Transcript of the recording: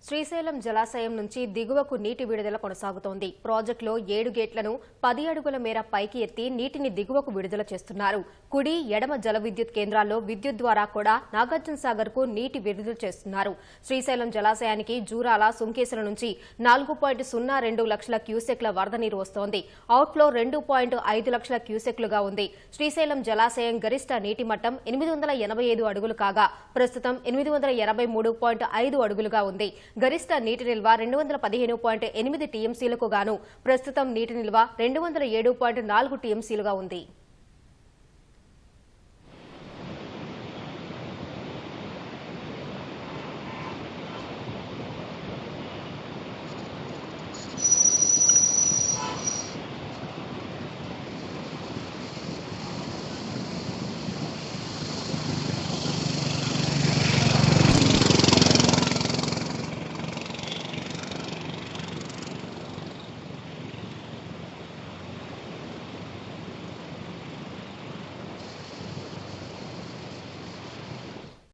శ్రీశైలం జలాశయం నుంచి దిగువకు నీటి విడుదల కొనసాగుతోంది. ప్రాజెక్టులో 7 గేట్లను 10 అడుగుల మేర పైకి ఎత్తి నీటిని దిగువకు విడుదల చేస్తున్నారు. కుడి, ఎడమ జల విద్యుత్ కేంద్రాల్లో విద్యుత్ ద్వారా కూడా నాగార్జునసాగర్ కు నీటి విడుదల చేస్తున్నారు. శ్రీశైలం జలాశయానికి జూరాల, సుంకేసుల నుంచి 4.02 లక్షల క్యూసెక్ల వరద నీరు వస్తోంది. అవుట్ఫ్లో 2.5 లక్షల క్యూసెక్లుగా ఉంది. శ్రీశైలం జలాశయం గరిష్ట నీటి మట్టం 885 అడుగులు కాగా ప్రస్తుతం 883.5 అడుగులుగా ఉంది. గరిష్ట నీటి నిల్వ 215.8 టీఎంసీలకు గాను ప్రస్తుతం నీటి నిల్వ 207.4 టీఎంసీలుగా ఉంది.